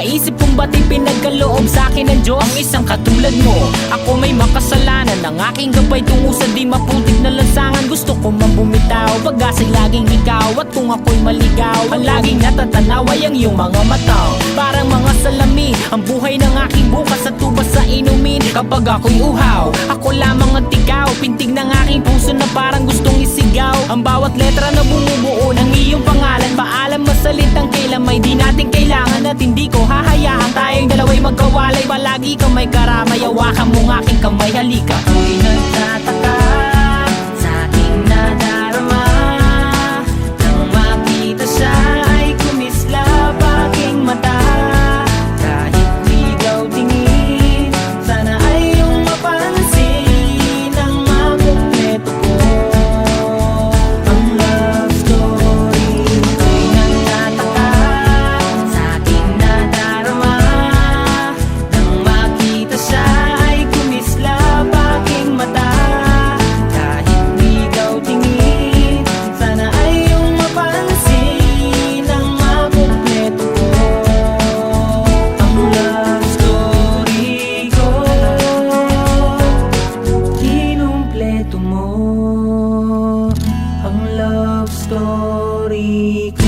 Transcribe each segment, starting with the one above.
Naisip kong ba't ipinagkaloob sa'kin ng Diyos ang isang katulad mo. Ako may makasalanan, ang aking gabay tungo sa di maputik na lansangan. Gusto ko man bumitaw, pag-asa'y laging ikaw. At kung ako'y maligaw, ang laging natatanaw ay ang iyong mga mata. Parang mga salamin, ang buhay ng aking bukas at tubas sa inumin. Kapag ako'y uhaw, ako lamang at ikaw. Pintig ng aking puso na parang gustong isigaw. Ang bawat letra na bumubuo ng iyong pangalan. Paalam masalitang kailan may di natin kailangan. At hindi ko hahayaan tayong dalawa'y magkawalay. Palagi kang may karamay, hawakan mong aking kamay, halika. Ako'y nagtataka sa aking nadarama, nang makita siya ay kumislap aking mata. Kahit ligaw tingin, sana ay iyong mapansin ang makumpleto ko ang love story. Ako'y nagtataka sa aking nadarama, nang makita siya ay kumislap aking mata. Kahit ligaw tingin, sana ay iyong mapansin ang makumpleto ko ang love story ko. Kinumpleto mo ang love story ko.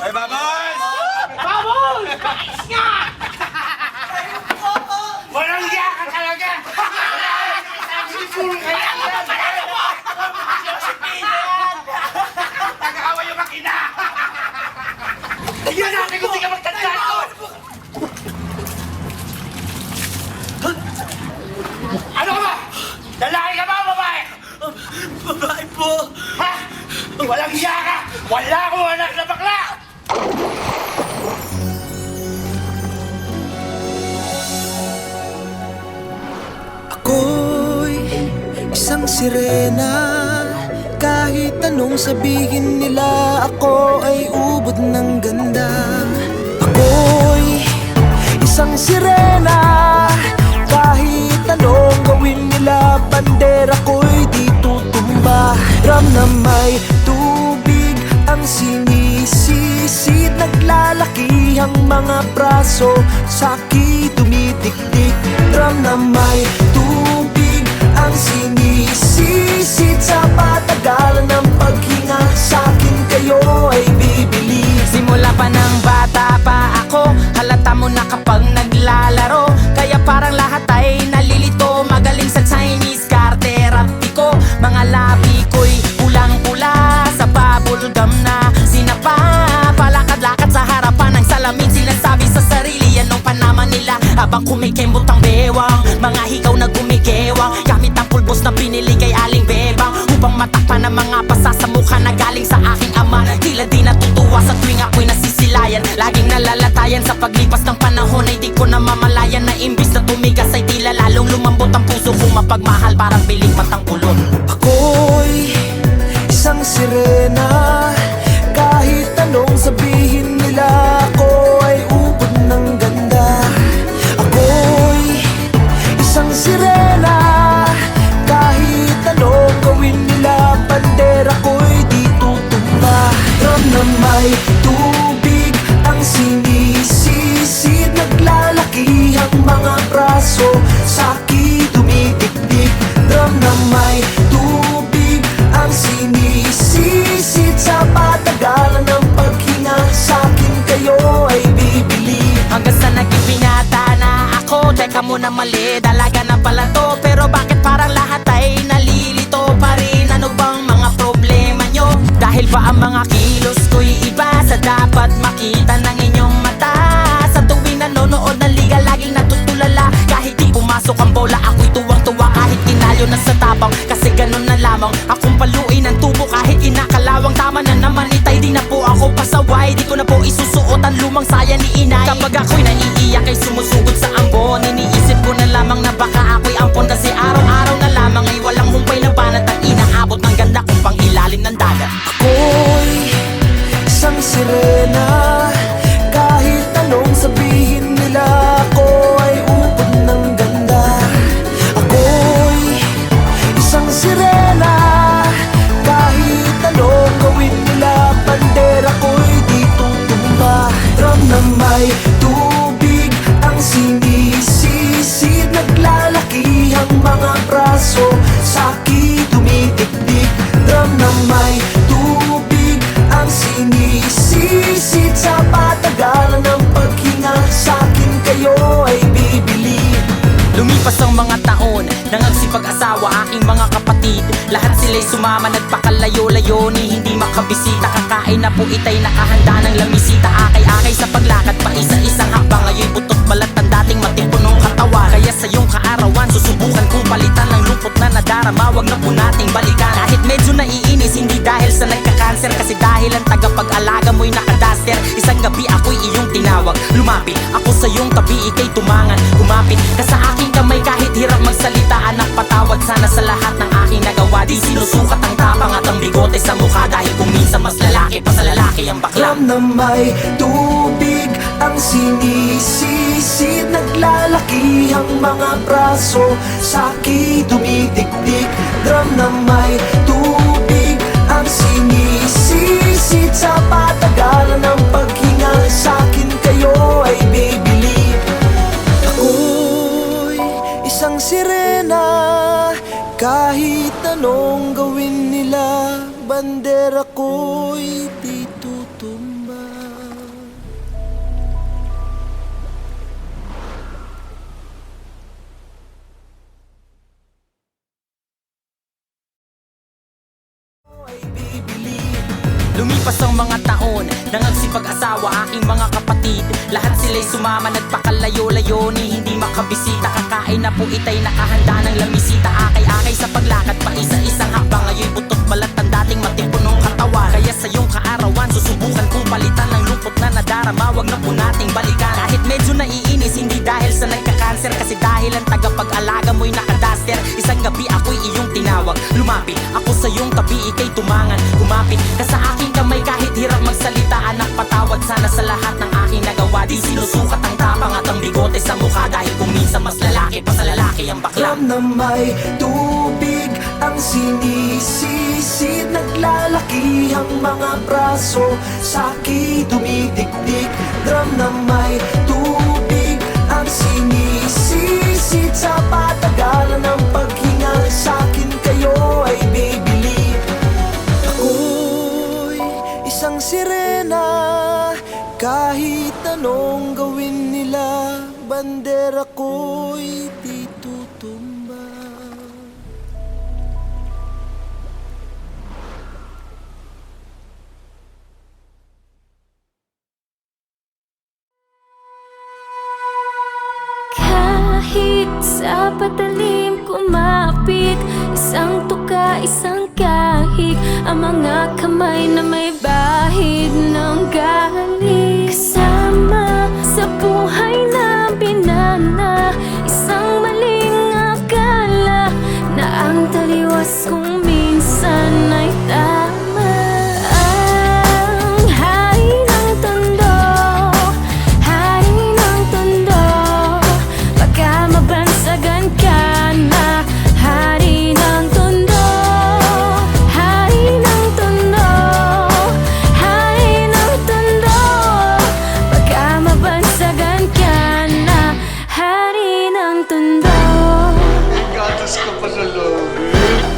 Ay, Babos! Babos! Ayos nga! Walang hiya ka talaga! Sisipul ka yan! Panalo mo! Nag-aaway yung makina! Tingnan natin kung di ka magtandaan ko! Ano ka ba? Lalaki ka ba o babae? Babae po! Ha? Walang hiya ka! Wala akong anak na bakla! Ako'y isang sirena. Kahit anong sabihin nila, ako ay ubod ng ganda. Ako'y isang sirena. Kahit anong gawin nila, bandera ko'y di tutumba. Ram na may tubig ang sinisisid, naglalaki ang mga braso, sa'ki tumitiktik. Ram na may tubig ang sinisisid, sa patagalan ng paghinga, sa'kin kayo ay bibili. Simula pa ng bata pa ako, halata mo na kapag naglalaro. Kaya parang lahat ay nalilito, magaling sa Chinese karte, rapi ko. Mga labi ko'y pulang-pula sa bubble gum na sinapa. Palakad-lakad sa harapan ng salamin, sinasabi sa sarili anong panama nila. Habang kumikembot ang bewang, mga higaw na gumigewang, gamit ang pulbos na pinili kay Aling Bebang, upang matakpan ang mga pasa sa mukha na galing sa aking ama. Tila di natutuwa sa tuwing ako'y nasisilayan, laging nalalatayan sa paglipas ng panahon. Ay di ko na mamalayan na imbis na tumigas ay tila lalong lumambot ang puso kong mapagmahal, parang piling matang kulot. Ako'y isang sirena. Kahit anong sabihin nila, ako ay ubod ng ganda. Ako'y isang sirena. Kahit anong gawin nila, bandera ko'y di tutumba. Ram na may tubig ang sinisisid, naglalaki ang mga braso, sa'ki tumitiktik. Ram na may tubig ang sinisisid, sa patagalan ng paghinga, sa'kin kayo ay bibili. Hanggang sa naging binata na ako, teka muna mali, dalaga na pala to. Pero bakit parang lahat ay nalilito pa rin? Ano bang mga problema nyo? Dahil ba ang mga kilos ko'y iba sa dapat makita ng inyong mata? Sa tuwing nanonood ng liga, laging natutulala. Kahit di pumasok ang bola, ako'y tuwang-tuwa kahit tinalo na sa tabang. Kasi ganun na lamang, akong paluin ng tubo kahit kinakalawang. Tama na naman itay, di na po ako pasaway. Di ko na po isusuot ang lumang saya ni inay. Kapag ako'y naiiyak ay sumusugot sa ambon, iniisip ko na lamang na baka ako'y ampon. Kasi araw-araw na lamang ay walang humpay na banat ang inaabot ng ganda kong pang ilalim ng dagat. Ako'y isang sirena. Kahit anong sabihin nila, ako ay ubod ng ganda. Ako'y isang sirena. Kahit anong gawin nila, bandera ko'y di tutumba. Drum na may tubig ang sinisisid, naglalaki ang mga braso, sa'ki tumitiktik. Drum na may tubig ang sinisisid, sa patagalan ng paghinga, sa'kin kayo ay bibili. Lumipas ang mga taon, nangagsipag-asawa aking mga kapatid. Lahat sila'y sumama, nagpakalayo-layo ni hindi makabisita. Kakain na po itay nakahanda ng lamisita. Akay-akay sa paglakad pa isa-isang hakbang. Ngayon putot balat ang dating matipunong katawan. Kaya sa iyong kaarawan, susubukan kong palitan ng lungkot na nadarama. Wag na po nating balikan. Kahit medyo naiinis, hindi dahil sa nagka-cancer, kasi dahil ang tagapag-alaga mo'y nakadaster. Isang gabi ako'y iyong tinawag, lumapit ako sa iyong tabi, ika'y tumangan. Kumapit ka sa aking kamay kahit hirap magsalita. Anak, patawad sana sa lahat ng aking nagawa. Di sinusukat ang tapang at ang bigote sa mukha, dahil kung minsan mas lalaki pa sa lalaki ang bakla. Drum na may tubig ang sinisisid, naglalaki ang mga braso, sa'ki tumitiktik. Drum na may tubig ang sinisisid, sa patagalan ng paghinga, sa'kin kayo ay bibili. Ako'y isang sirena. Kahit anong gawin nila, bandera ko'y di tutumba. Ay bibili. Lumipas ang mga taon, nangagsipag-asawa aking mga kapatid. Lahat sila'y sumama, nagpakalayo-layo ni hindi makabisita. Kakain na po itay nakahanda ng lamisita. Akay-akay sa paglakad pa isa-isang hakbang. Ngayon putot balat ang dating matipunong katawan. Kaya sa iyong kaarawan, susubukan kong palitan ng lungkot na nadarama. Wag na po nating balikan. Kahit medyo naiinis, hindi dahil sa nagka-cancer, kasi dahil ang tagapag-alaga mo'y nakadaster. Isang gabi ako'y iyong tinawag, lumapit ako sa iyong tabi, ika'y tumangan. Kumapit ka sa aking kamay kahit hirap magsalita. Anak, patawad sana sa lahat ng aking nagawa. Di sinusukat ang tapang at ang bigote sa mukha, dahil kung minsan mas lalaki pa sa lalaki ang bakla. Drum na may tubig ang sinisisid, naglalaki ang mga braso, sa'ki tumitiktik. Drum na may tubig ang sinisisid, sa patagalan ng paghinga, sa'kin kayo ay bibili. Ako'y isang sirena. Kahit anong gawin nila, bandera ko'y di tutumba. Kahit sa patalim kumapit, isang tuka, isang kahig, ang mga kamay na may bahid ng galing. Kasama sa buhay na binana, isang maling akala na ang taliwas kung minsan ay tama. Ang hari ng tondo, hari ng tondo, baka mabansagan ka na. Hari ng tondo, hari ng tondo, hari ng tondo, baka mabansagan ka na. Hari ng tondo. Gatas ka pa sa loob.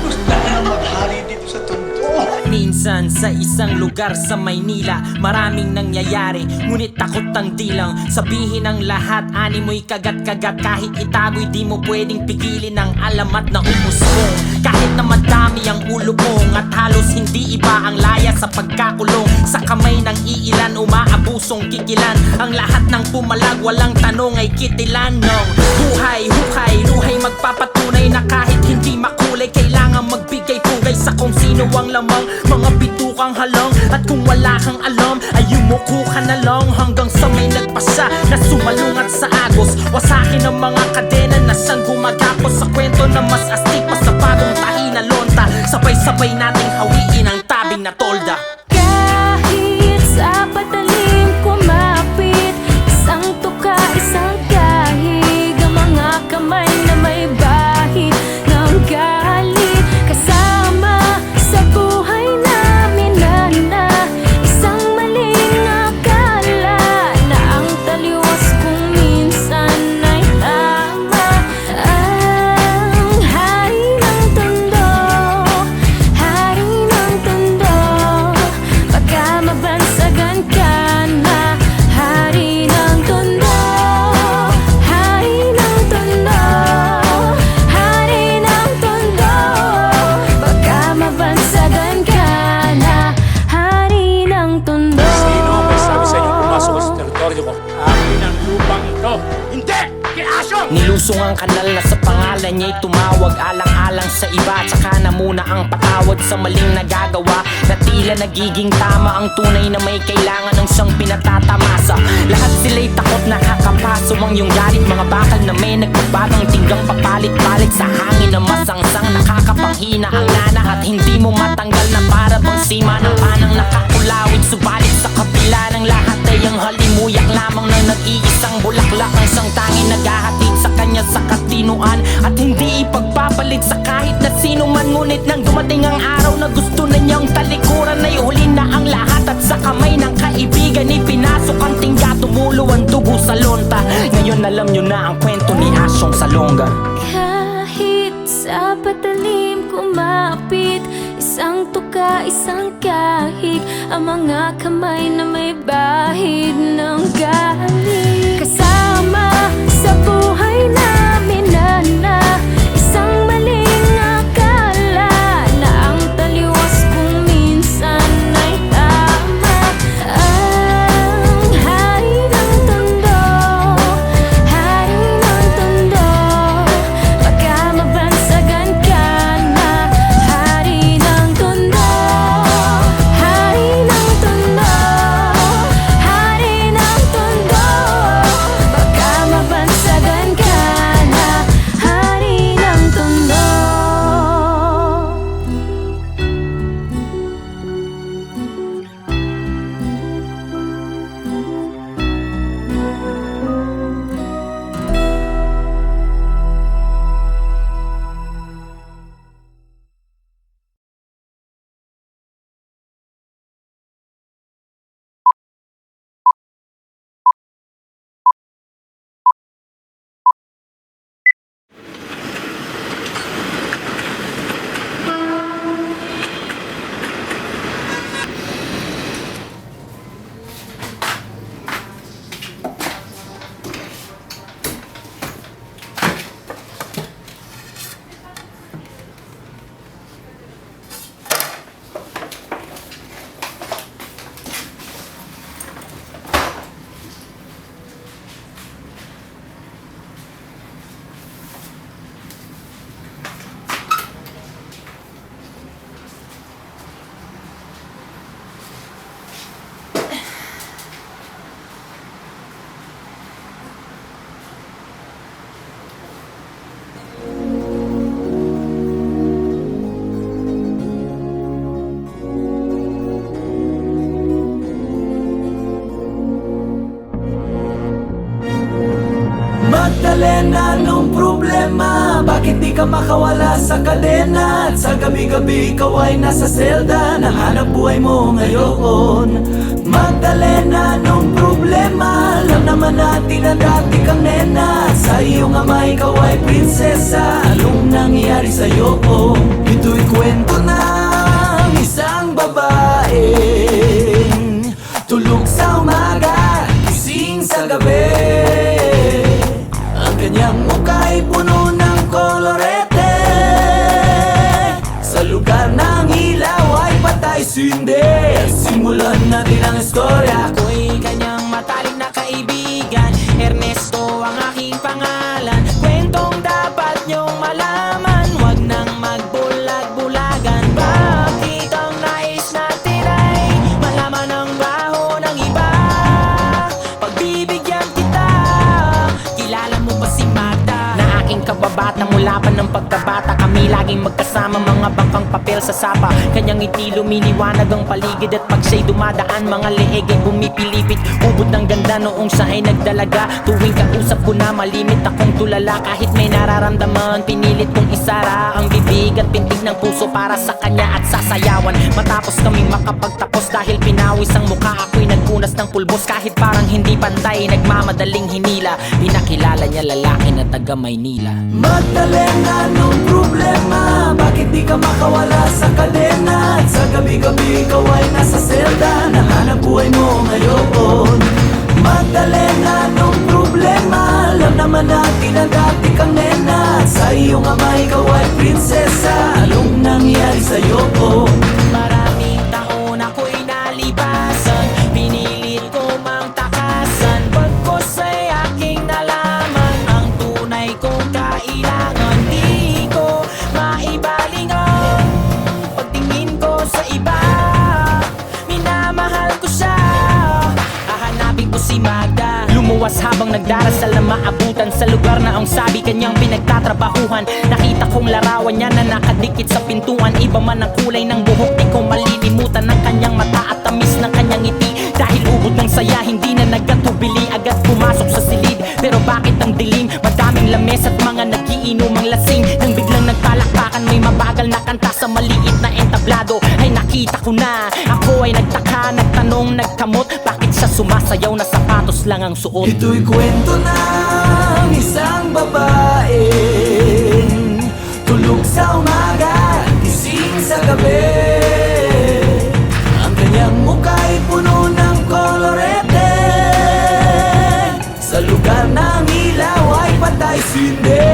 Gusto na maghari dito sa tondo. Minsan sa isang lugar sa Maynila, maraming nangyayari, ngunit takot ang dilang sabihin ang lahat. Ani mo'y kagat-kagat, kahit itago'y di mo pwedeng pigilin ang alamat na umusbong. Kahit na madami ang ulo mong at halos hindi iba ang laya sa pagkakulong. Sa kamay ng iilan, umaabusong kikilan. Ang lahat ng pumalag, walang tanong ay kitilan ng buhay, hukay, luhay magpapatunay na kahit hindi makulay, kailangan magbigay pugay sa kung sino sino ang lamang, mga bitukang halang. At kung wala kang alam, ay yumuko ka na lang. Hanggang sa may nagpasya na sumalungat sa agos. Wasakin ang mga kadena na siyang gumagapos sa kwento na mas astig pa sa bagong tahi na lonta. Sabay-sabay nating hawiin ang tabing na tolda. Kahit sa patalim kumapit, isang tuka, isang kahig, ang mga kamay na may bahid ng galit. Kasama sa buhay namin na isang maling akala na ang taliwas kung minsan ay tama. Ang hari ng tondo, hari ng tondo, baka mabansagan ka na. Hari ng tondo, hari ng tondo, hari ng tondo, baka mabansagan ka na. Hari ng tondo. Sino ang may sabi sa inyo pumasok sa teritoryo ko? Akin ang lupang ito! Hindi! Kiasyo! Nilusong ang kanal na sa pangalan niya'y tumawag. Alang-alang sa iba, tsaka na muna ang patawad sa maling nagagawa. Na tila nagiging tama ang tunay na may kailangan ng siyang pinatatamasa. Lahat sila'y takot nakakapaso ang iyong galit. Mga bakal na may nagbabagang tinggang papalit-palit sa hangin na masangsang. Nakakapanghina ang nana at hindi mo matanggal na para bang sima ng panang nakakulawit. Subalit sa kapila ng lahat ay ang halimuyak lamang ng nag-iisang bulaklak. Ang isang tanging naghahatid sa kanya sa katinuan at hindi ipagpapalit sa kahit na sino man. Ngunit nang dumating ang araw na gusto na niyang talikuran, ay huli na ang lahat at sa kamay ng kaibigan ipinasok ang tingga. Tumulo ang dugo sa lonta. Ngayon alam niyo na ang kwento ni Asyong Salonga. Kahit sa patalim kumapit, isang tuka, isang kahig, ang mga kamay na may bahid ng galit. Kasama sa buhay namin na isang maling akala na ang taliwas kung minsan ay tama. Ang hari ng tondo, hari ng tondo, baka mabansagan ka na. Hari ng tondo, hari ng tondo, hari ng tondo, baka mabansagan ka na. Hari ng tondo. Magdalena, anong problema? Bakit di ka makawala sa kadena? At sa gabi-gabi ikaw ay nasa selda ng hanap buhay mo ngayon. Magdalena, anong problema? Alam naman natin na dati kang nena. Sa iyong ama ikaw ay prinsesa. Anong nangyari sa'yo? Ito'y kwento ng isang babaeng tulog sa umaga, gising sa gabi. Ang kanyang muka'y puno ng kolorete. Sa lugar ng ilaw ay patay sindi. Simulan natin ang istorya. Ako'y kanyang matalik na kaibigan, Ernesto ang aking pangalan. Kwentong dapat niyong malaman, wag nang magbulag-bulagan. Bakit laging magkasama, mga bangkang papel sa sapa. Kanyang ngiti lumiliwanag ang paligid, at pag siya'y dumadaan, mga leeg ay pumipilipit. Ubod ng ganda noong siya ay nagdalaga. Tuwing kausap ko na malimit akong tulala. Kahit may nararamdaman, pinilit kong isara ang bibig at pintig ng puso para sa kanya at sasayawan. Matapos kaming makapagtapos, dahil pinawis ang mukha, ako'y nagpunas ng pulbos. Kahit parang hindi pantay, nagmamadaling hinila. Pinakilala niya lalaki na taga Maynila. Magdalena, anong problema? Bakit di ka makawala sa kadena? At sa gabi-gabi ikaw ay nasa selda, nahanap buhay mo ngayon. Magdalena, anong problema? Alam naman natin na dati kang nena, at sa iyong ama ikaw ay prinsesa. Anong nangyari sa'yo? Maraming taon ako'y nalipasan, pinilit ko mang takasan. Pagkos ay aking nalaman ang tunay kong kailangan. Di ko maibaling ang pagtingin ko sa iba. Minamahal ko siya, hahanapin ko si Magda. Lumuwas habang nagdarasal na maabutan sa lugar na ang sabi kanyang pinagtatrabahuhan. Nakita kong larawan niya na nakadikit sa pintuan. Iba man ang kulay ng buhok, di ko malilimutan ang kanyang mata at tamis ng kanyang ngiti. Dahil ubod ng saya, hindi na nagkatubili, agad pumasok sa silid. Pero bakit ang dilim? Madaming lames at mga nagiinomang lasing. Nang biglang nagpalakpakan, may mabagal na kanta sa maliit na entablado. Ay nakita ko na, ako ay nagtaka, nagtanong, nagkamot. Bakit siya sumasayaw na sapatos lang ang suot? Ito'y kwento ng isang babaeng tulog sa umaga, gising sa gabi. Ang kanyang muka'y puno ng kolorete. Sa lugar ng ilaw ay patay sindi.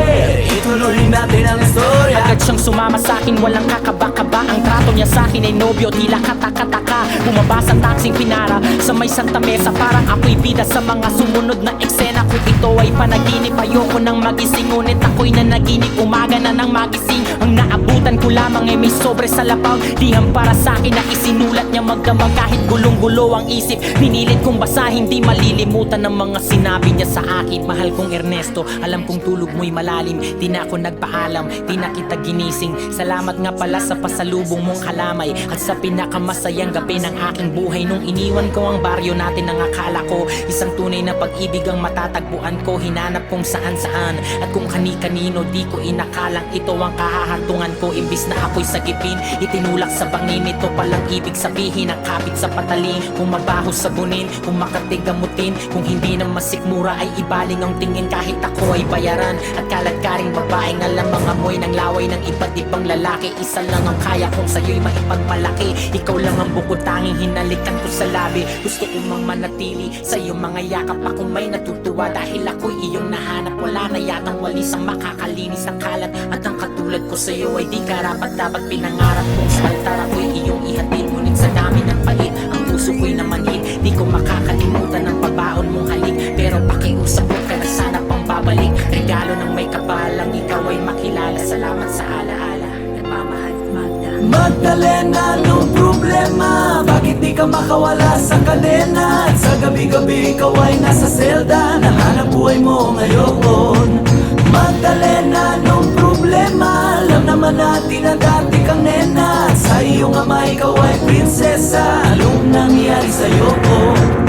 Ituloy natin ang istorya. Agad siyang sumama sa'kin, walang kakaba-kaba. Ang trato niya sa'kin ay nobyo, tila kataka-taka. Bumaba sa taksing pinara sa may Santa Mesa, parang ako'y bida sa mga sumunod na eksena. Kung ito ay panaginip, ayoko nang magising, ngunit ako'y nanaginip, umaga na nang magising. Ang naabutan ko lamang ay may sobre sa lapaw, liham para sa'kin na isinulat niya magdamag. Kahit gulong-gulo ang isip, pinilit kong basahin, di malilimutan ng mga sinabi niya sa akin. Mahal kong Ernesto, alam kong tulog mo'y malalim. Di na ako nagpaalam, di na kita ginising. Salamat nga pala sa pasalubong mong kalamay, at sa pinakamasayang gabi ng aking buhay. Nung iniwan ko ang baryo natin, ang akala ko isang tunay na pag-ibig ang matatagpuan ko. Hinanap kung saan-saan at kung kani-kanino, di ko inakalang ito ang kahahantungan ko. Imbis na ako'y sagipin, itinulak sa bangin. Ito palang ibig sabihin, ang kapit sa pataling. Kung mabaho sabunin, kung makatigamutin, kung hindi na masikmura ay ibaling ang tingin. Kahit ako ay bayaran, at kaladkaring babaeng alam ang amoy ng laway ng iba't ibang lalaki. Isa lang ang kaya kong sa'yo'y maipagmalaki. Ikaw lang ang bukod tanging hinalikan ko sa labi. Gusto ko mang manatili sa iyong mga yakap, akong may natutuwa. Dahil ako'y iyong nahanap, wala na yatang walis ang makakalinis ng kalat. At ang katulad ko sa'yo ay di karapat dapat pinangarap kong sa altar ako'y iyong ihatid. Ngunit sa dami ng pait, ang puso ko'y namanhid. Di ko makakalimutan ang pabaon mong halik. Pero pakiusap ko ka na sana pang babalik. Regalo ng may kapalang, ikaw ay makilala. Salamat sa alaala, nagmamahal Magda. Magdalena, anong problema? Bakit di ka makawala sa kadena? At sa gabi-gabi ikaw ay nasa selda, nahanap buhay mo ngayon. Magdalena, anong problema? Alam naman natin na dati kang nena, at sa iyong ama ikaw ay prinsesa. Anong nangyari sa'yo?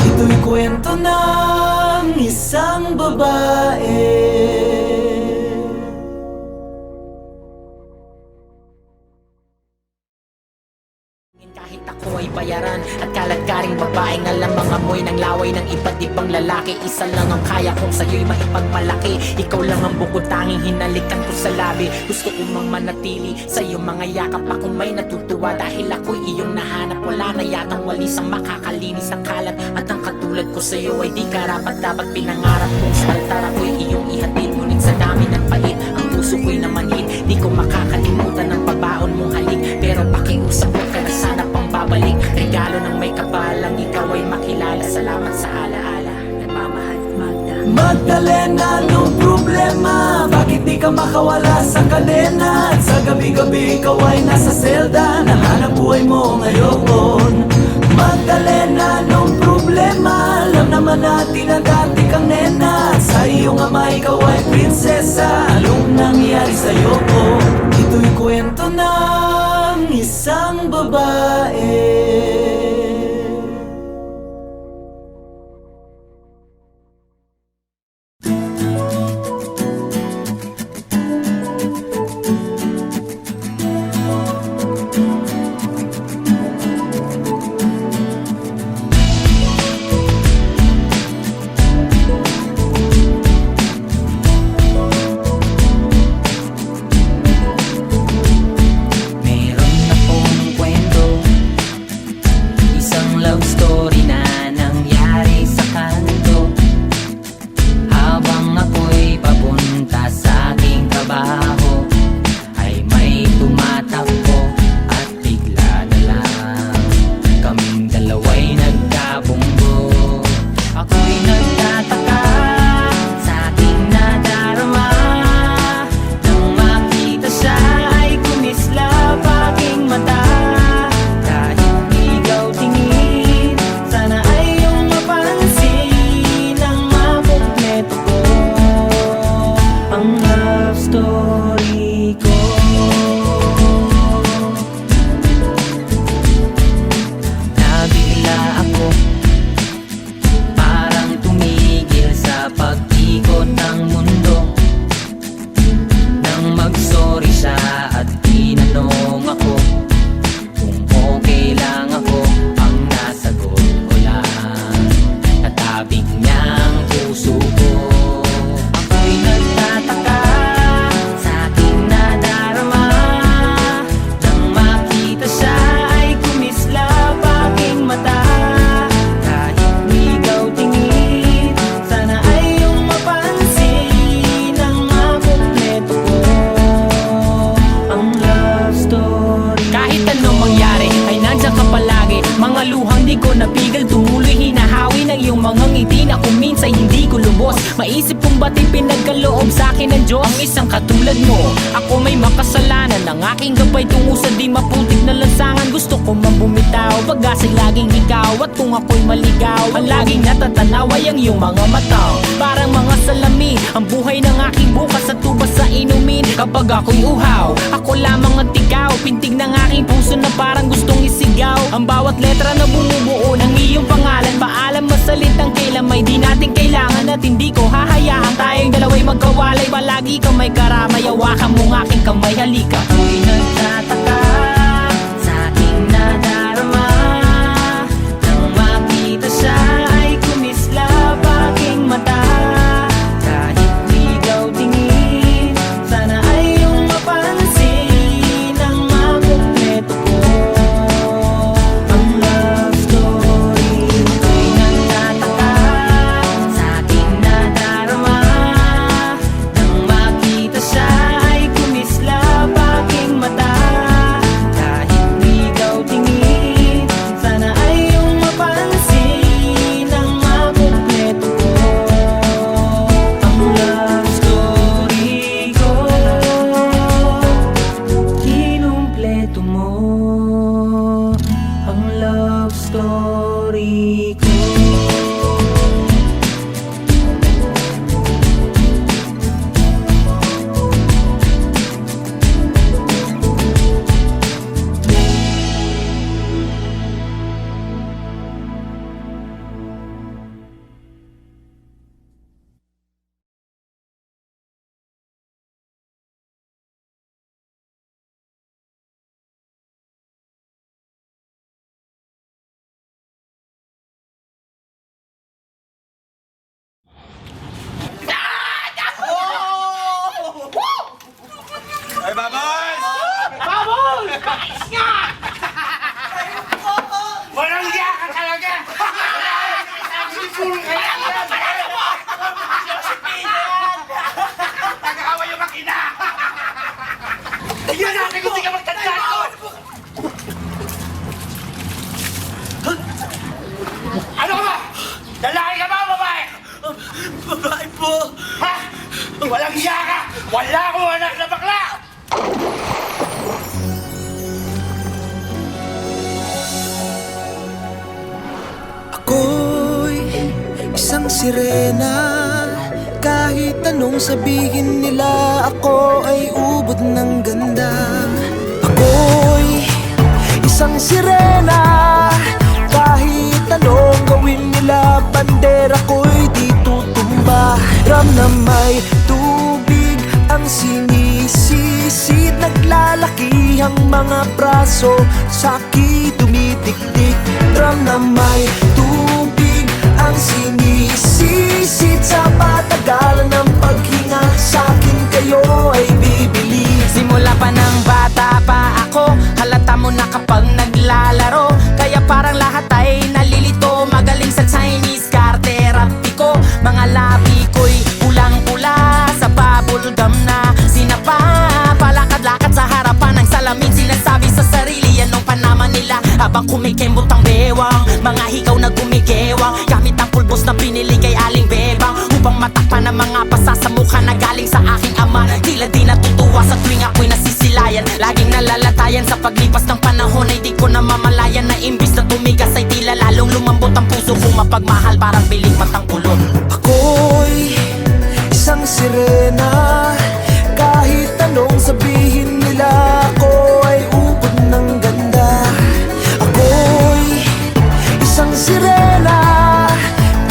Ito'y kwento ng isang babae. Kahit ako ay bayaran, at kaladkaring babaeng alam ang amoy ng laway ng iba't ibang lalaki. Isa lang ang kaya kong sa'yo'y maipagmalaki. Ikaw lang ang bukod tanging hinalikan ko sa labi. Gusto ko mang manatili sa iyong mga yakap, akong may natutuwa. Dahil ako'y iyong nahanap, wala na yatang walis ang makakalinis ng kalat. At ang katulad ko sa'yo ay di karapat dapat pinangarap kong sa altar ako'y iyong ihatid. Ngunit sa dami ng pait, ang puso ko'y namanhid. Di ko makakalimutan ang pabaon mong halik. Pero pakiusap ko ka na sana pang babalik. Regalo ng may kapalang, ikaw ay makilala. Salamat sa alaala, nagmamahal Magda. Magdalena, anong problema? Bakit di ka makawala sa kadena? At sa gabi-gabi ikaw ay nasa selda, nahanap buhay mo ngayon. Magdalena, anong problema? Alam naman natin na dati kang nena, at sa Sa iyong ama ikaw ay prinsesa. Anong nangyari sa'yo ko? Ito'y kwento ng isang babae. Meron akong kwento, isang love story na nangyari sa kanto. Habang ako'y papunta sa aking trabaho, ay may tumatakbo at bigla na lang kaming dalawa'y nagkabunggo. Ako'y nagtataka sa aking nadarama, nang makita siya ay kumislap aking mata. Kahit ligaw tingin, sana ay iyong mapansin ang makumpleto ko ang love story ko. Nabigla ako, parang tumigil sa pag-ikot ng mundo, nang mag-sorry siya at tinanong ako kung okay lang ako. Ang nasagot ko lang, natabig niya ang puso ko. Ako'y nagtataka sa aking nadarama, nang makita siya ay kumislap aking mata. Kahit ligaw tingin, sana ay iyong mapansin ang makumpleto ko ang love story. Kahit anong mangyari ay nandiyan ka palagi. Mga luhang di ko napigil, tumuloy hinahawi ng iyong mga ngiti na kung minsan hindi ko lubos. Maisip kong ba't pinagkaloob sa akin ng Diyos ang isang katulad mo. Ako may makasalanan, ang aking gabay tungo sa di maputik na lansangan. Gusto ko man bumitaw, pag-asa'y laging ikaw. At kung ako'y maligaw, ang laging natatanaw ay ang iyong mga mata. Parang mga salamin, ang buhay ng aking bukas at tubas sa inumin. Kapag ako'y uhaw, ako lamang at ikaw. Pintig ng aking puso na parang gustong isigaw. Ang bawat letra na bumubuo ng iyong pangalan. Paalam masalitang kailan may di natin kailangan. At hindi ko hahayaan tayong dalawa'y magkawalay. Palagi ka may karamay, hawakan mong aking kamay, halika. Ako'y nagtataka sa aking nadarama, nang makita siya ay kumislap aking mata. Kahit ligaw tingin, sana ay iyong mapansin ang makumpleto ko ang love story. Ako'y nagtataka sa aking nadarama, nang makita siya ay kumislap aking mata. Kahit ligaw tingin, sana ay iyong mapansin ang makumpleto ko ang love story ko. Kinumpleto mo ang love story ko. Ay, Baboys! Walang hiya ka talaga! Nag-aaway yung makina! Tignan natin kung di ka magtandaan ko! Ano ka ba? Lalaki ka ba o babae? Babae po! Ha? Walang hiya ka! Wala akong anak na bakla! Ako'y isang sirena, Kahit anong sabihin nila, ako ay ubod ng ganda. Ako'y isang sirena. Kahit anong gawin nila, bandera ko'y di tutumba. Ram na may tubig ang sinisisid, naglalaki ang mga braso, sa'ki tumitiktik. Ram na may tubig ang sinisisid, sa patagalan ng paghinga, sa'kin kayo ay bibili. Simula pa ng bata pa ako, halata mo na kapag naglalaro. Kaya parang lahat ay nalilito, magaling sa Chinese karte rapi ko. Mga labi ko'y pulang-pula, sa bubble gum na sinapa. Palakad-lakad sa harapan ng salamin, sinasabi sa sarili yan ang panama nila. Habang kumikembot ang bewang, mga hikaw na gumigewang, gamit ang pulbos na binili kay Aling Bebang, upang matakpan ang mga pasa sa mukha na galing sa aking ama. Tila di natutuwa sa tuwing ako'y nasisilayan, laging nalalatayan sa paglipas ng panahon. Ay di ko na mamalayan na imbis na tumigas ay tila lalong lumambot ang puso kong mapagmahal, parang biling matang kulot. Ako'y isang sirena. Kahit anong sabihin nila, ako ay ubod ng ganda. Ako'y isang sirena.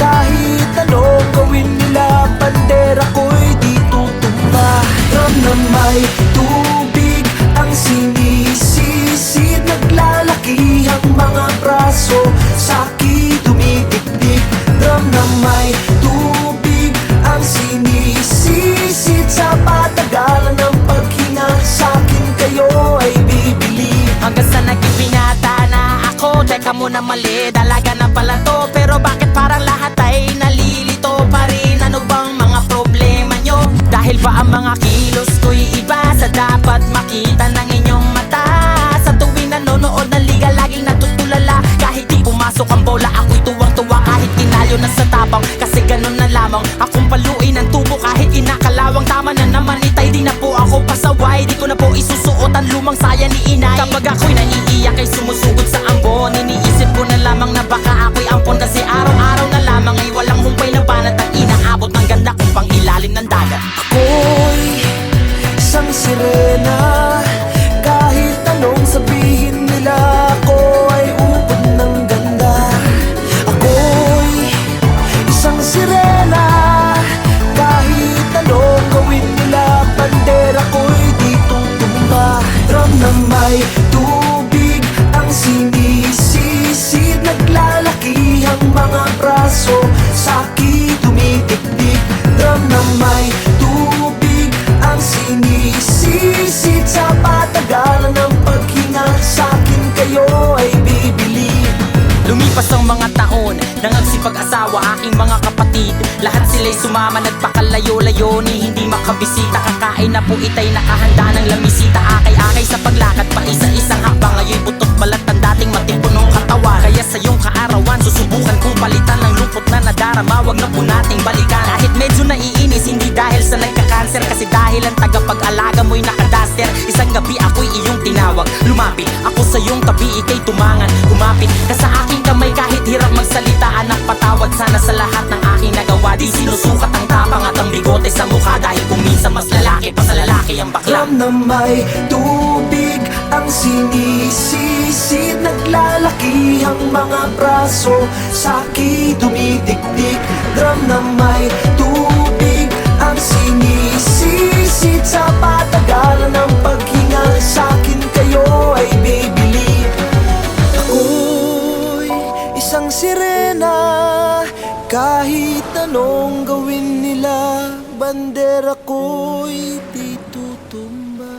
Kahit anong gawin nila, bandera ko'y di tutumba. Ram na may tubig ang sinisisid, naglalaki ang mga braso, sa'ki tumitiktik. Ram na may tubig ang sinisisid, sa patagalan ng paghinga, sa'kin kayo ay bibili. Hanggang sa naging binata na ako, teka muna mali, dalaga na pala to. Pero bakit parang lahat ay nalilito pa rin? Ano bang mga problema nyo? Dahil ba ang mga kilos ko'y iba sa dapat makita ng inyong mata? Sa tuwing nanonood ng liga, laging natutulala. Kahit di pumasok ang bola, ako'y tuwang-tuwa. Kahit tinalo na sa tapang, kasi ganun na lamang. Akong paluin ang tubo kahit inakalawang. Tama na naman itay, di na po ako pasaway. Di ko na po isusuot ang lumang saya ni inay. Kapag ako'y naiiyak ay sumusugod sa ambon, iniisip ko na lamang na baka ako'y ampon. Kasi araw-araw na lamang ay walang humpay na banat ang inaabot ng ganda kong pang ilalim ng dagat. Ako'y isang sirena. Kahit anong sabihin nila, ako ay ubod ng ganda. Ako'y isang sirena. Kahit anong gawin nila, bandera ko'y di tutumba. Ram na may tubig ang sinisisid, naglalaki ang mga braso, sa'ki tumitiktik. Ram na may tubig ang sinisisid, sa patagalan ng paghinga, sa'kin kayo ay bibili. Lumipas ang mga taon, nangagsipag-asawa aking mga kapatid. Lahat sila'y sumama, nagpakalayo-layo ni hindi makabisita. Kakain na po itay nakahanda ng lamisita. Akay-akay sa paglakad pa isa-isang hakbang. Ngayon butot balat ang dating matipunong katawan. Kaya sa iyong kaarawan, susubukan kong palitan ng lungkot na nadarama. Wag na po nating balikan. Kahit medyo naiinis, hindi dahil sa nagka-cancer, kasi dahil ang tagapag-alaga mo'y nakadaster. Isang gabi ako'y iyong tinawag, lumapit ako sa iyong tabi, ika'y tumangan. Kumapit ka sa aking kamay kahit hirap magsalita. Anak, patawad sana sa lahat ng aking nagawa. Di sinusukat ang tapang at ang bigote sa mukha, dahil kung minsan mas lalaki pa sa lalaki ang bakla. Ram na may tubig ang sinisisid, naglalaki ang mga braso, sa'ki tumitiktik. Ram na may tubig ang sinisisid, sa patagalan ng paghinga, sa'kin kayo ay bibili. Ako'y isang sirena. Kahit anong gawin nila, bandera ko'y di tutumba.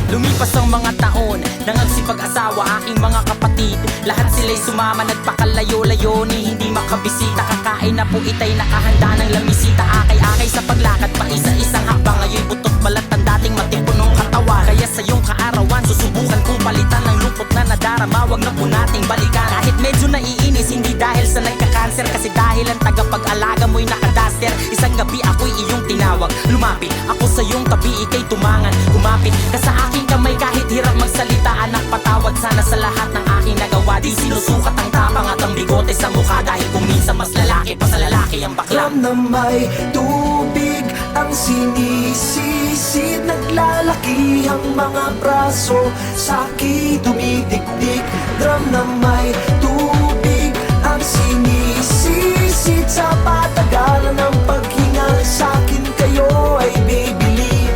Lumipas ang mga taon, nangagsipag-asawa aking mga kapatid. Lahat sila'y sumama, nagpakalayo-layo ni hindi makabisita. Kakain na po itay nakahanda ng lamisita. Akay-akay sa paglakad pa isa-isang hakbang. Ngayon butot balat ang dating matipunong katawan. Kaya sa iyong kaarawan, susubukan kong palitan ng lungkot na nadarama. Wag na po nating balikan. Kahit medyo naiinis, hindi dahil sa nagka-cancer, kasi dahil ang tagapag-alaga mo'y nakadas. mister. Isang gabi ako'y iyong tinawag. Lumapit ako sa iyong tabi, ika'y tumangan. Kumapit ka sa aking kamay kahit hirap magsalita. Anak, patawad sana sa lahat ng aking nagawa. Di sinusukat ang tapang at ang bigote sa mukha, dahil kung minsan mas lalaki pa sa lalaki ang bakla. Drum na may tubig ang sinisisid, naglalaki ang mga braso, sa'ki dumidikdik. Drum na may tubig ang sinisisid, sa patagalan ng paghinga, sa'kin kayo ay bibili.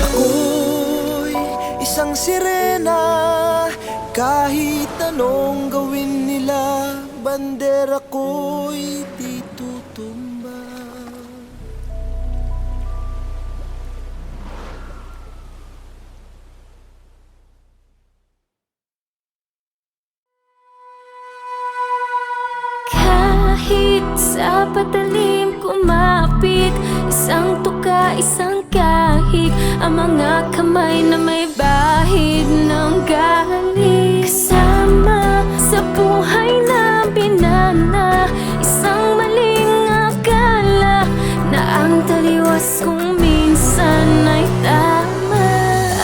Ako'y isang sirena, kahit anong gawin nila, bandera ko'y di tutumba. Kahit sa patalim kumapit, isang tuka, isang kahig, ang mga kamay na may bahid ng galing. Kasama sa buhay na binana, isang maling akala na ang taliwas kung minsan ay tama.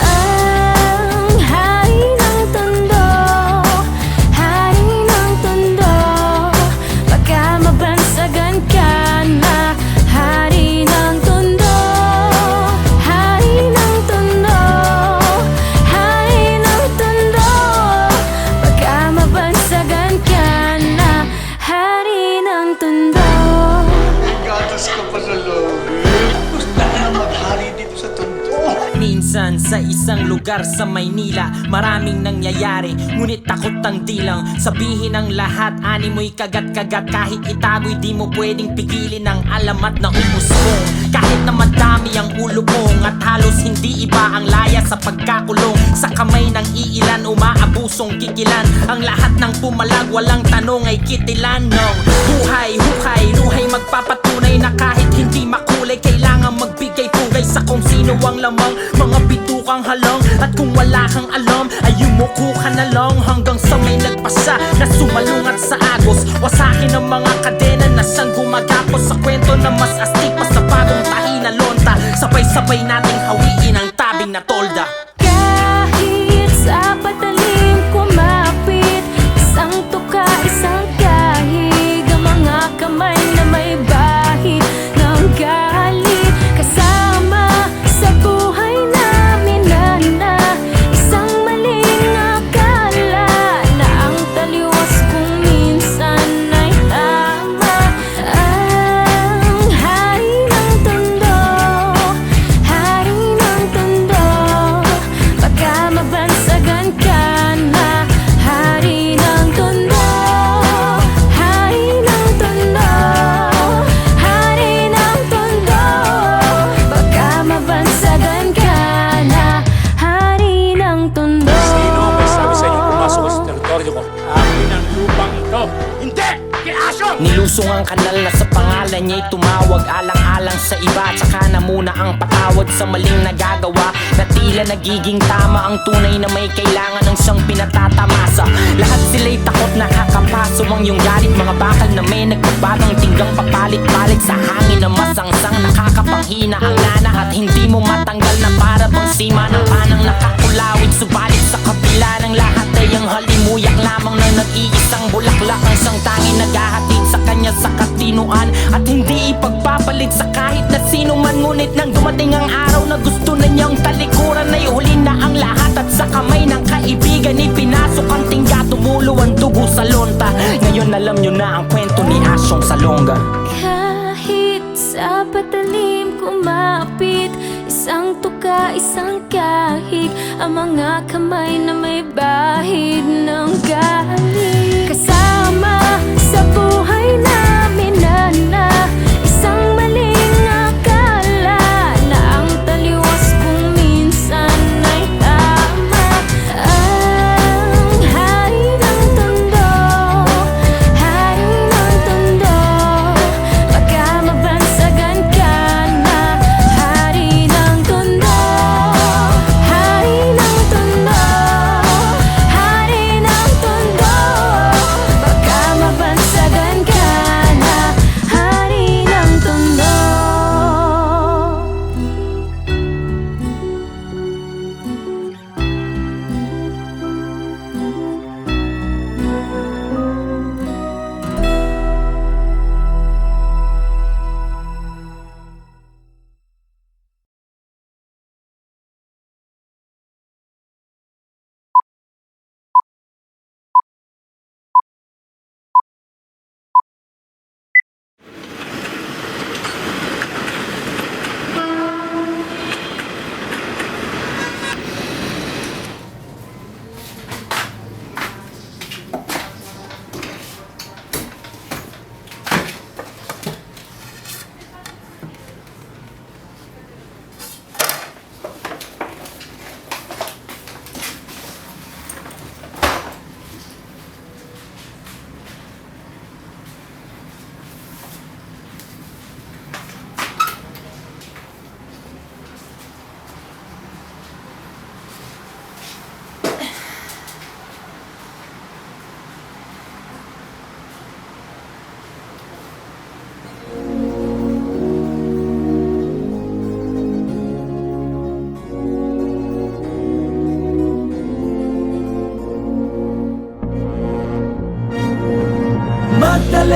Ang hari ng tondo, hari ng tondo, baka mabansagan ka na. Hari ng tondo, hari ng tondo, hari ng tondo, baka mabansagan ka na. Hari ng tondo. May gatas ka pa sa loob eh. Gusto na maghari dito sa tondo. Minsan sa isang lugar sa Maynila, maraming nangyayari, ngunit takot ang dilang sabihin ang lahat. Ani mo'y kagat-kagat, kahit itago'y di mo pwedeng pigilin ang alamat na umusbong. Kahit na madami ang ulo mong at halos hindi iba ang laya sa pagkakulong, sa kamay ng iilan umaabusong kikilan. Ang lahat ng pumalag walang tanong ay kitilan ng buhay, hukay, luhay magpapatunay na kahit hindi makulay, kailangan magbigay pugay sa kung sino ang lamang. Mga bitukang halang, at kung wala kang alam ay yumuko ka na lang hanggang sa may nagpasa na sumalungat sa agos. Wasakin ang mga kadena na siyang gumagapos sa kwento na mas astig pa sa bagong tahi na lonta. Sabay-sabay nating hawiin ang tabing na tolda. Kahit sa patalim kumapit, isang tuka, isang kahig, ang mga kamay na may bahid ng galit. Kasama sa buhay namin na isang maling akala na ang taliwas kung minsan ay tama. Ang hari ng tondo, hari ng tondo, baka mabansagan ka na. Hari ng tondo, hari ng tondo, hari ng tondo, baka mabansagan ka na. Hari ng tondo. Sino ang may sabi sa inyo pumasok sa teritoryo ko? Akin ang lupang ito. Hindi! Kiaso! Nilusong ang kanal na sa pangalan niya'y tumawag, alang-alang sa iba, tsaka na muna ang patawad sa maling nagagawa, na tila nagiging tama ang tunay na may kailangan ng siyang pinatatamasa. Lahat sila'y takot nakakapaso ang iyong galit, mga bakal na may nagbabagang tinggang papalit-palit sa hangin na masangsang nakakapanghina ang nana, at hindi mo matanggal na para bang sima ng panang nakakulawit. Subalit sa kapila ng lahat ay ang halimuyak lamang na nag-iisang bulaklak, ang siyang tanging naghahatid sa kanya sa katinuan, at hindi ipagpapalit sa kahit na sino man. Ngunit nang dumating ang araw na gusto na niyang talikuran, ay huli na ang lahat, at sa kamay ng kaibigan ipinasok ang tingga, tumulo ang dugo sa lonta. Ngayon alam niyo na ang kwento ni Asyong Salonga. Kahit sa patalim kumapit, isang tuka, isang kahig, ang mga kamay na may bahid ng galing. Kasama sa buhay namin na isang maling akala na ang taliwas kung minsan ay tama. Ang hari ng tondo, hari ng tondo, baka mabansagan ka na. Hari ng tondo, hari ng tondo, hari ng tondo, baka mabansagan ka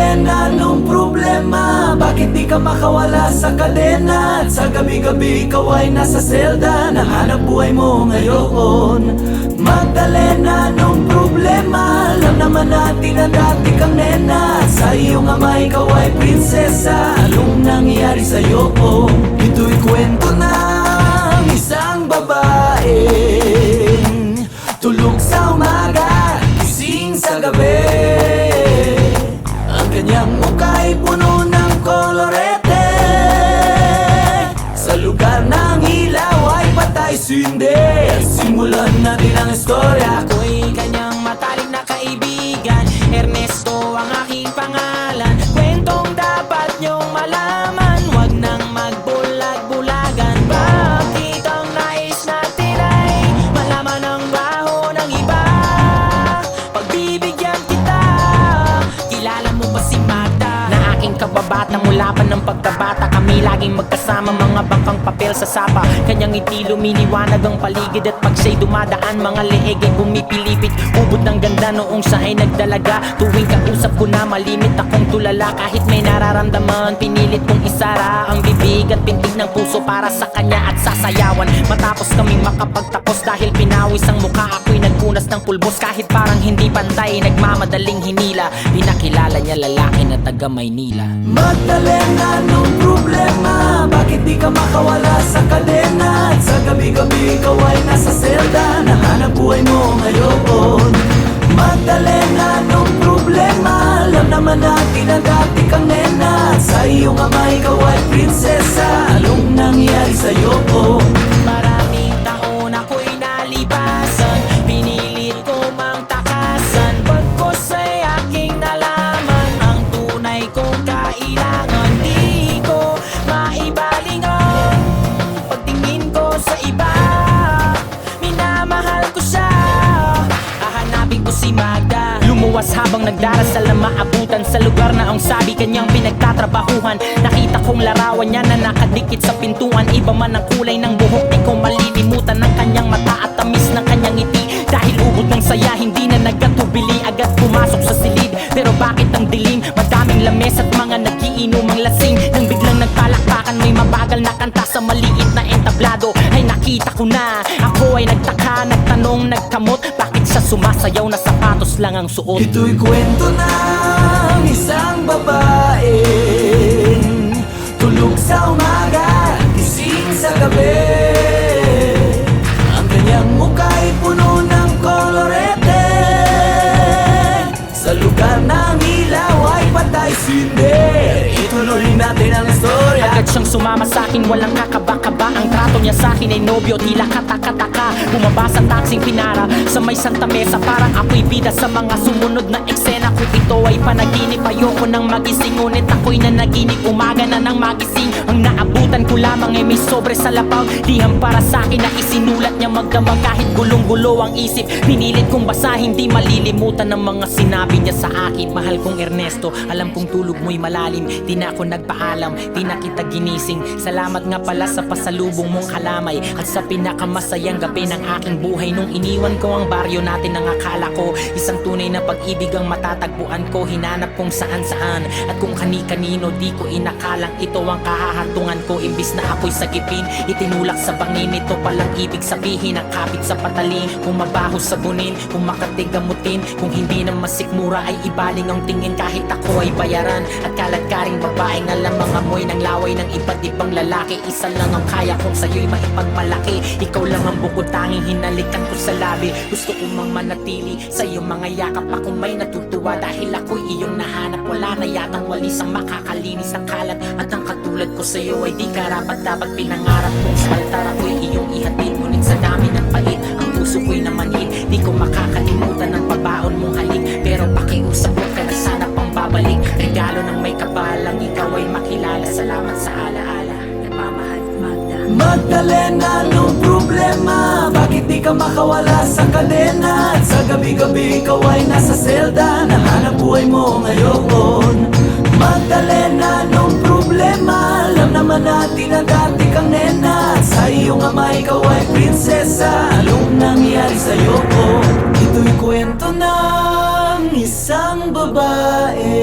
Magdalena, anong problema? Bakit di ka makawala sa kadena? At sa gabi-gabi ikaw ay nasa selda, nahanap buhay mo ngayon. Magdalena, anong problema? Alam naman natin na dati kang nena. Sa iyong ama ikaw ay prinsesa. Anong nangyari sa'yo? Ito'y kwento ng isang babaeng tulog sa umaga, gising sa gabi. Ang kanyang muka'y puno ng kolorete. Sa lugar ng ilaw ay patay sindi. Simulan natin ang istorya. Ako'y kanyang matalik na kaibigan, Ernesto ang aking pangalan. Kwentong dapat niyong malaman, wag nang magbulag-bulagan. Bakit ang nais natin ay malaman ang baho ng iba? Pagbibigyan kita, kilala mo ba si Magda? Na aking kababata mula pa ng pagkabata, kami laging magkasama, mga bangkang papel sa sapa. Kanyang ngiti lumiliwanag ang paligid, at pag siya'y dumadaan, mga leeg ay bumipilipit. Ubod ng ganda noong siya ay nagdalaga. Tuwing kausap ko na malimit akong tulala. Kahit may nararamdaman, pinilit kong isara ang bibig at pintig ng puso para sa kanya at sasayawan. Matapos kaming makapagtapos, dahil pinawis ang mukha, ako'y nagpunas ng pulbos. Kahit parang hindi pantay, nagmamadaling hinila, pinakilala niya lalaki na taga Maynila. Magdalena, anong problema? Bakit di ka makawala sa kadena? At sa gabi-gabi ikaw ay nasa selda, nahanap buhay mo ngayon. Magdalena, anong problema? Alam naman natin na dati kang nena. At sa iyong ama ikaw ay prinsesa. Anong nangyari sa'yo? Maraming taon ako'y nalipasan, pinilit ko mang takasan. Pagkos ay aking nalaman ang tunay kong kailangan. Di ko maibaling ang pagtingin ko sa iba. Minamahal ko siya, hahanapin ko si Magda. Lumuwas habang nagdarasal na maabutan sa lugar na ang sabi kanyang pinagtatrabahuhan. Nakita kong larawan niya na nakadikit sa pintuan. Iba man ang kulay ng buhok, di ko malilimutan ng kanyang mata at tamis ng kanyang ngiti. Dahil ubod ng saya, hindi na nagkatubili, agad pumasok sa silid. Pero bakit ang dilim? Madaming lames at mga nagiinomang lasing. Nang biglang nagpalakpakan, may mabagal na kanta sa maliit na entablado. Ay nakita ko na, ako ay nagtaka, nagtanong, nagkamot. Bakit siya sumasayaw na sapatos lang ang suot? Ito'y kwento ng isang babaeng tulog sa umaga, gising sa gabi. Ang kanyang muka'y puno ng kolorete. Sa lugar ng ilaw ay patay sindi. Ituloy natin ang istorya. Agad siyang sumama sa'kin, walang kakaba-kaba. Ang trato niya sa'kin ay nobyo, tila kataka-taka. Bumaba sa taksing pinara sa may Santa Mesa, parang ako'y bida sa mga sumunod na eksena. Kung ito ay panaginip, ayoko nang magising, ngunit ako'y nanaginip, umaga na nang magising. Ang naabutan ko lamang ay may sobre sa labaw, liham para sa'kin na isinulat niya magdamag. Kahit gulong-gulo ang isip, pinilit kong basahin, di malilimutan ng mga sinabi niya sa akin. Mahal kong Ernesto, alam kong tulog mo'y malalim. Di na ako nagpaalam, di na kita ginising. Salamat nga pala sa pasalubong mong kalamay, at sa pinakamasayang gabi ng aking buhay. Nung iniwan ko ang baryo natin, ang akala ko isang tunay na pag-ibig ang matatagpuan ko. Hinanap kung saan-saan at kung kani-kanino, di ko inakalang ito ang kahahantungan ko. Imbis na ako'y sagipin, itinulak sa bangin. Ito palang ibig sabihin, ang kapit sa patalim. Kung mabaho sabunin, kung makatigamutin, kung hindi na masikmura ay ibaling ang tingin. Kahit ako ay bayaran at kaladkaring babaeng alam ang amoy ng laway ng iba't ibang lalaki. Isa lang ang kaya kong sa'yo'y maipagmalaki. Ikaw lang ang bukod tanging hinalikan ko sa labi. Gusto ko mang manatili sa iyong mga yakap. Ako may natutuwa dahil ako'y iyong nahanap. Wala na yatang walis ang makakalinis ang kalat. At ang katulad ko sa'yo ay di karapat dapat pinangarap kong sa altar ako'y iyong ihatid. Ngunit sa dami ng pait, ang puso ko'y namanhid. Di ko makakalimutan ang pabaon mong halik. Pero pakiusap mo ka na sana pang babalik. Regalo ng may kapalang ikaw ay makilala. Salamat sa alaala, nagmamahal Magda. Magdalena, anong problema? Bakit di ka makawala sa kadena? At sa gabi-gabi ikaw ay nasa selda, nahanap buhay mo ngayon. Magdalena, anong problema? Alam naman natin na dati kang nena. At sa iyong ama ikaw ay prinsesa. Anong nangyari sa'yo? Ito'y kwento ng isang babae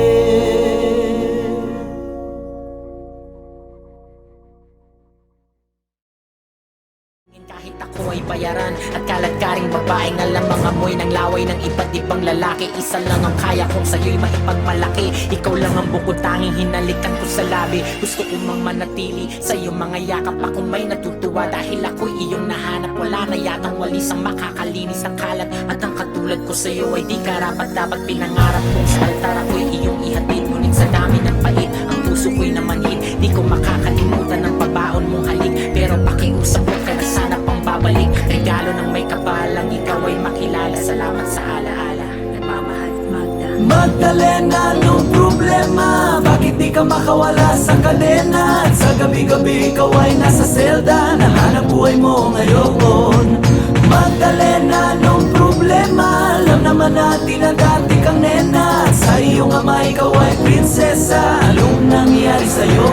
Isa lang ang kaya kong sa'yo'y maipagmalaki. Ikaw lang ang bukod tanging hinalikan ko sa labi. Gusto ko mang manatili sa iyong mga yakap. Ako may natutuwa dahil ako'y iyong nahanap. Wala na yatang walis ang makakalinis ng kalat. At ang katulad ko sa'yo ay di karapat. Dapat pinangarap kong sa altar ako'y iyong ihatid. Ngunit sa dami ng pait, ang puso ko'y namanhid. Di ko makakalimutan ang pabaon mong halik. Pero pakiusap ko ka na sana pang babalik. Regalo ng may kapalang ikaw ay makilala. Salamat sa alaala. Nagmamahal, Magda. Magdalena, anong problema? Bakit di ka makawala sa kadena? At sa gabi-gabi ikaw ay nasa selda. Nahanap buhay mo ngayon. Magdalena, anong problema? Alam naman natin na dati kang nena. At sa iyong ama ikaw ay prinsesa. Anong nangyari sa'yo?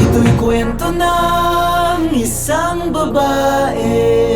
Ito'y kwento ng isang babae